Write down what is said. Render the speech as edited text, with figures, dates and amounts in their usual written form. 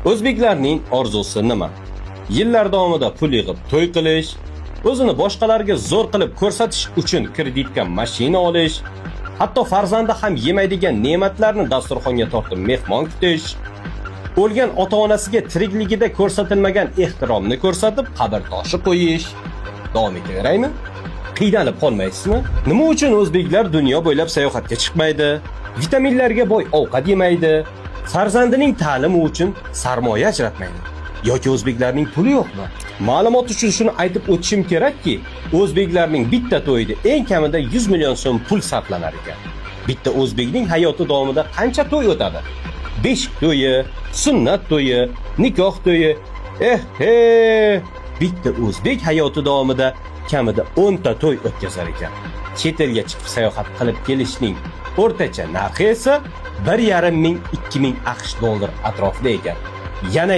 O'zbeklarning orzusi nima? Yillar davomida pul yig'ib to'y qilish, o'zini boshqalarga zo'r qilib ko'rsatish uchun kreditga mashina olish, hatto farzandi ham yemaydigan ne'matlarni dasturxonga tortib mehmon kutish, o'lgan ota-onasiga tirikligida ko'rsatilmagan ehtiromni ko'rsatib qabr toshi qo'yish. Davom etaveraymi? Qiynalib qolmaysizmi? Nima uchun o'zbeklar dunyo bo'ylab sayohatga chiqmaydi? Vitaminlarga boy ovqat yemaydi? Farzandining ta'limi uchun sarmoya ajratmaydi. Yoki o'zbeklarning puli yo'qmi? Ma'lumot uchun shuni aytib o'tishim kerakki, o'zbeklarning bitta to'yida eng kamida 100 million so'm pul sarflanar ekan. Bitta o'zbekning hayoti davomida qancha to'y o'tadi? Beshik to'yi, sunnat to'yi, nikoh to'yi. Bitta o'zbek hayoti davomida kamida 10 ta to'y o'tkazar ekan. Chet elga chiqib sayohat qilib kelishning o'rtacha narxi esa 1,5 ming 2 ming AQSh dollar atrofida ekan. Yana